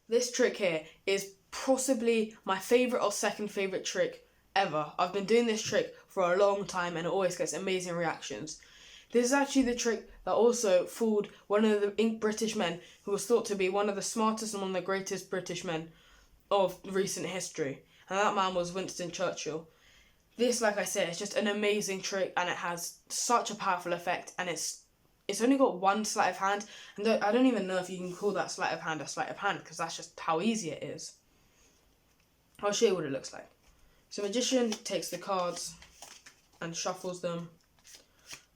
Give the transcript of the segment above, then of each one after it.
This trick here is possibly my favourite or second favourite trick ever. I've been doing this trick for a long time and it always gets amazing reactions. This is actually the trick that also fooled one of the British men who was thought to be one of the smartest and one of the greatest British men of recent history. And that man was Winston Churchill. This, like I said, is just an amazing trick and it has such a powerful effect, and it's only got one sleight of hand, and I don't even know if you can call that sleight of hand a sleight of hand, because that's just how easy it is. I'll show you what it looks like. So magician takes the cards and shuffles them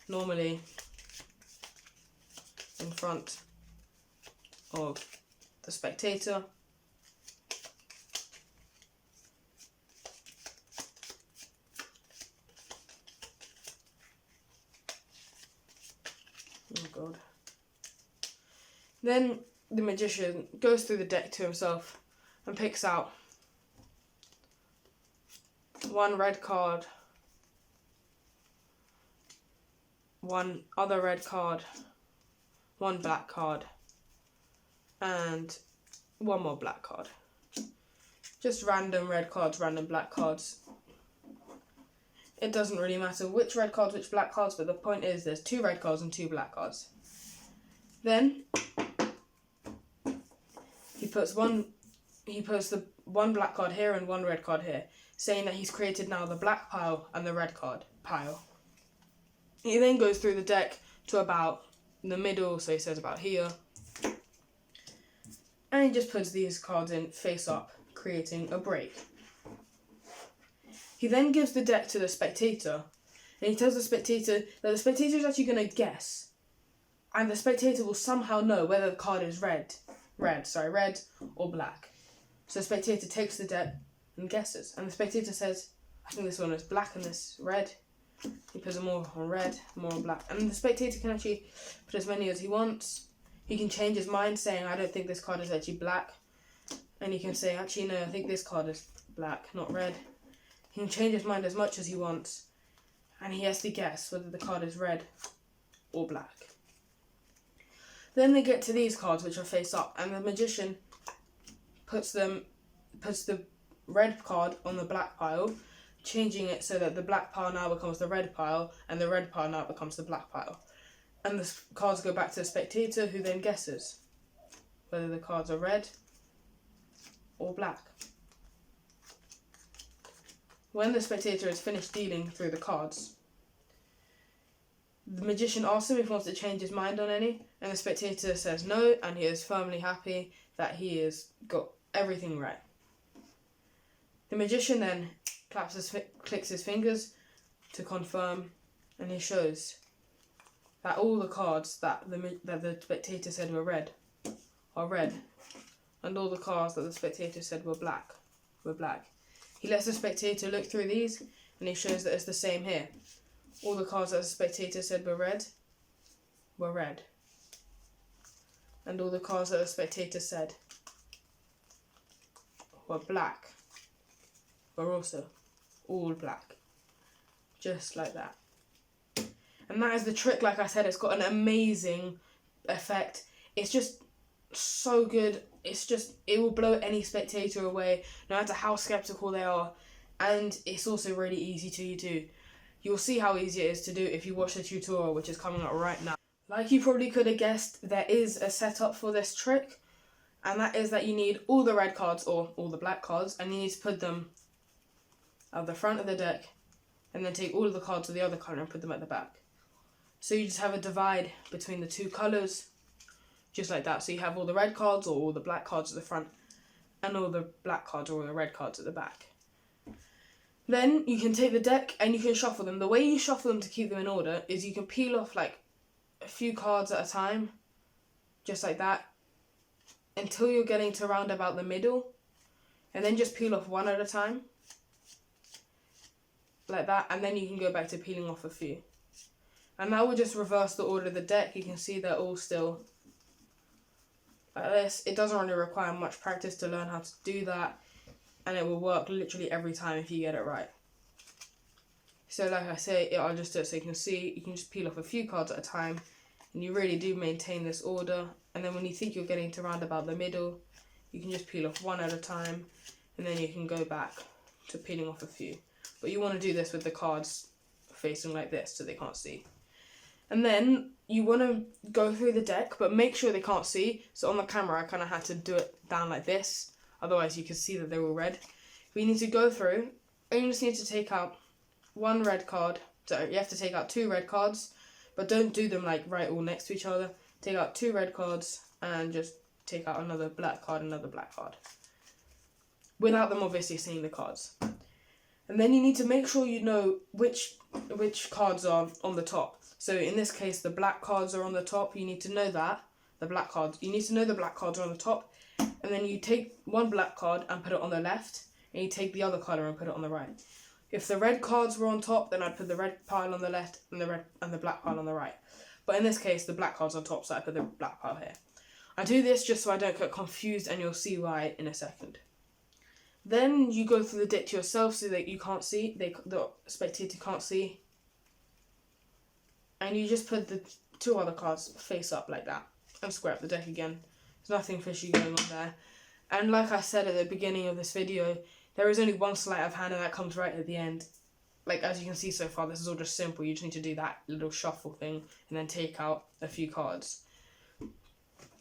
normally in front of the spectator. Oh god. Then the magician goes through the deck to himself and picks out one red card, one other red card, one black card, and one more black card. Just random red cards, random black cards. It doesn't really matter which red cards, which black cards, but the point is there's 2 red cards and 2 black cards. Then he puts the one black card here and one red card here, saying that he's created now the black pile and the red card pile. He then goes through the deck to about the middle, so he says about here, and he just puts these cards in face up, creating a break. He then gives the deck to the spectator, and he tells the spectator that the spectator is actually going to guess, and the spectator will somehow know whether the card is red or black. So the spectator takes the deck and guesses, and the spectator says, I think this one is black and this red. He puts more on red, more on black, and the spectator can actually put as many as he wants. He can change his mind, saying, I don't think this card is actually black, and he can say, actually no, I think this card is black, not red. He can change his mind as much as he wants, and he has to guess whether the card is red or black. Then they get to these cards, which are face up, and the magician puts the red card on the black pile, changing it so that the black pile now becomes the red pile, and the red pile now becomes the black pile. And the cards go back to the spectator, who then guesses whether the cards are red or black. When the spectator is finished dealing through the cards, the magician asks him if he wants to change his mind on any, and the spectator says no, and he is firmly happy that he has got everything right. The magician then clicks his fingers to confirm, and he shows that all the cards that the spectator said were red are red, and all the cards that the spectator said were black were black. He lets the spectator look through these, and he shows that it's the same here. All the cards that the spectator said were red, and all the cards that the spectator said were black were also all black, just like that. And that is the trick. Like I said, it's got an amazing effect. It's just so good. It will blow any spectator away, no matter how skeptical they are. And it's also really easy to do. You'll see how easy it is to do if you watch the tutorial, which is coming up right now. Like you probably could have guessed, there is a setup for this trick, and that is that you need all the red cards or all the black cards, and you need to put them at the front of the deck, and then take all of the cards of the other colour and put them at the back. So you just have a divide between the 2 colours, just like that. So you have all the red cards or all the black cards at the front, and all the black cards or all the red cards at the back. Then you can take the deck and you can shuffle them. The way you shuffle them to keep them in order is you can peel off like a few cards at a time, just like that, until you're getting to round about the middle, and then just peel off one at a time, like that, and then you can go back to peeling off a few. And that will just reverse the order of the deck. You can see they're all still like this. It doesn't really require much practice to learn how to do that. and it will work literally every time if you get it right. So like I say, I'll just do it so you can see. You can just peel off a few cards at a time, and you really do maintain this order. And then when you think you're getting to round about the middle, you can just peel off one at a time, and then you can go back to peeling off a few. But you want to do this with the cards facing like this so they can't see. And then you want to go through the deck, but make sure they can't see. So on the camera, I kind of had to do it down like this. Otherwise, you can see that they're all red. We need to go through, and you just need to take out one red card. So you have to take out 2 red cards, but don't do them like right all next to each other. Take out 2 red cards and just take out another black card, another black card. Without them obviously seeing the cards. And then you need to make sure you know which cards are on the top. So in this case, the black cards are on the top. You need to know that. You need to know the black cards are on the top. And then you take one black card and put it on the left. And you take the other colour and put it on the right. If the red cards were on top, then I'd put the red pile on the left and the black pile on the right. But in this case, the black cards on top, so I put the black pile here. I do this just so I don't get confused, and you'll see why in a second. Then you go through the deck to yourself so that you can't see, the spectator can't see. And you just put the 2 other cards face up like that and square up the deck again. There's nothing fishy going on there. And like I said at the beginning of this video, there is only one sleight of hand, and that comes right at the end. Like, as you can see so far, this is all just simple. You just need to do that little shuffle thing and then take out a few cards.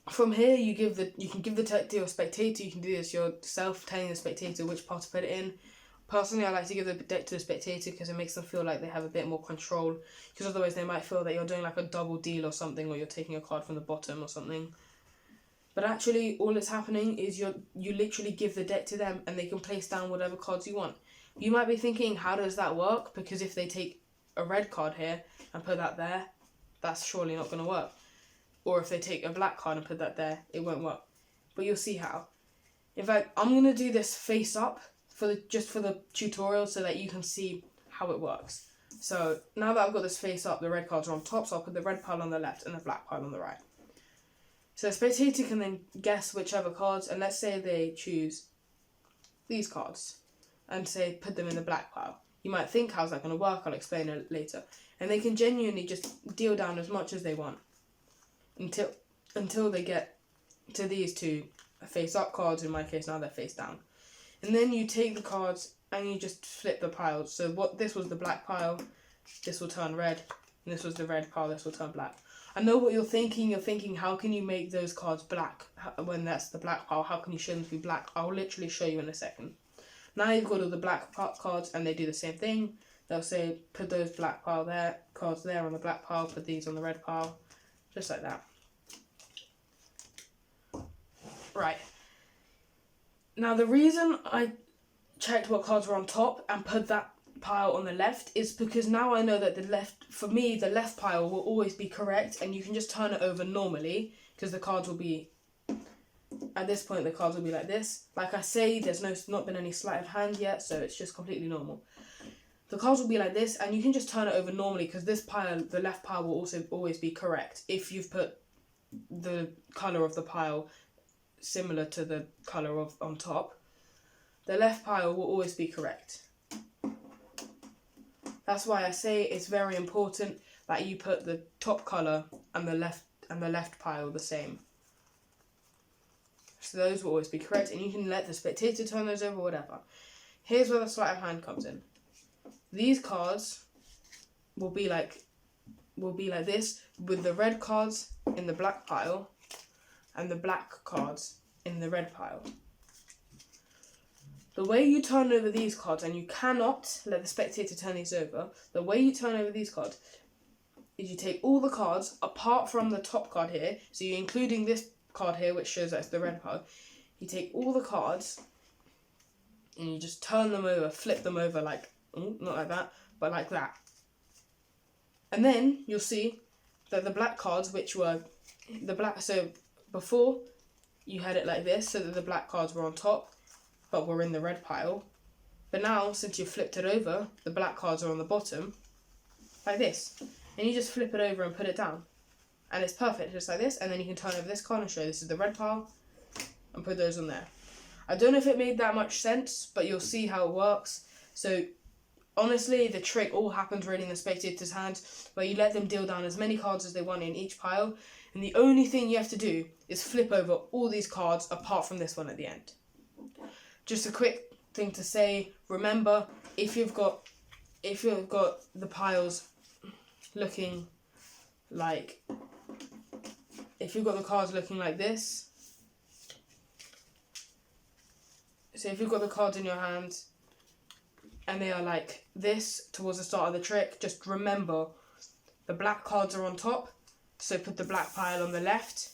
From here, you can give the deck to your spectator. You can do this yourself, telling the spectator which part to put it in. Personally, I like to give the deck to the spectator because it makes them feel like they have a bit more control. Because otherwise, they might feel that you're doing like a double deal or something, or you're taking a card from the bottom or something. But actually, all that's happening is you literally give the deck to them, and they can place down whatever cards you want. You might be thinking, how does that work? Because if they take a red card here and put that there, that's surely not going to work. Or if they take a black card and put that there, it won't work. But you'll see how. In fact, I'm going to do this face up just for the tutorial so that you can see how it works. So now that I've got this face up, the red cards are on top, so I'll put the red pile on the left and the black pile on the right. So the spectator can then guess whichever cards, and let's say they choose these cards and say put them in the black pile. You might think, how's that going to work? I'll explain it later. And they can genuinely just deal down as much as they want until they get to these 2 face up cards. In my case, now they're face down. And then you take the cards and you just flip the piles. So this was the black pile, this will turn red, and this was the red pile, this will turn black. I know what you're thinking. You're thinking, how can you make those cards black when that's the black pile? How can you show them to be black? I'll literally show you in a second. Now you've got all the black cards, and they do the same thing. They'll say, put those black cards there on the black pile, put these on the red pile, just like that. Right. Now the reason I checked what cards were on top and put that pile on the left is because now I know that the left pile will always be correct, and you can just turn it over normally because the cards will be, at this point the cards will be like this. Like I say, there's not been any sleight of hand yet, so it's just completely normal. The cards will be like this, and you can just turn it over normally because this pile, the left pile, will also always be correct if you've put the colour of the pile similar to the colour of on top. The left pile will always be correct. That's why I say it's very important that you put the top colour and the left pile the same. So those will always be correct, and you can let the spectator turn those over, whatever. Here's where the sleight of hand comes in. These cards will be like this, with the red cards in the black pile and the black cards in the red pile. The way you turn over these cards, and you cannot let the spectator turn these over, the way you turn over these cards is you take all the cards apart from the top card here, so you're including this card here which shows that it's the red pile. You take all the cards and you just turn them over, flip them over like, not like that, but like that. And then you'll see that the black cards, which were the black, so before you had it like this, so that the black cards were on top, but were in the red pile. But now, since you've flipped it over, the black cards are on the bottom, like this. And you just flip it over and put it down. And it's perfect, just like this. And then you can turn over this card and show this is the red pile, and put those on there. I don't know if it made that much sense, but you'll see how it works. So honestly, the trick all happens really in the spectator's hand, where you let them deal down as many cards as they want in each pile, and the only thing you have to do is flip over all these cards apart from this one at the end. Just a quick thing to say, remember, if you've got the piles looking like, if you've got the cards looking like this, so if you've got the cards in your hand and they are like this towards the start of the trick, just remember the black cards are on top, so put the black pile on the left,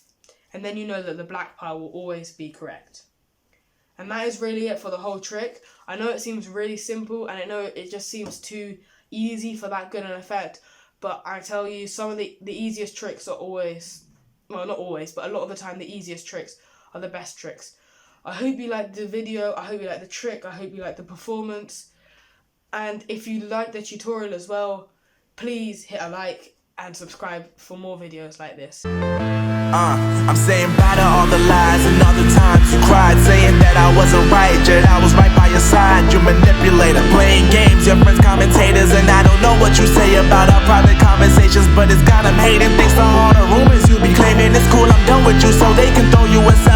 and then you know that the black pile will always be correct. And that is really it for the whole trick. I know it seems really simple, and I know it just seems too easy for that good an effect, but I tell you, some of the easiest tricks are always, well, not always, but a lot of the time the easiest tricks are the best tricks. I hope you liked the video, I hope you liked the trick, I hope you liked the performance, and if you liked the tutorial as well, please hit a like and subscribe for more videos like this. I'm saying bye to all the lies and all the times you cried, saying that I wasn't right, yet I was right by your side. You manipulator, playing games, your friends commentators, and I don't know what you say about our private conversations, but it's got them hating thanks to all the rumors you be claiming. It's cool, I'm done with you, so they can throw you aside.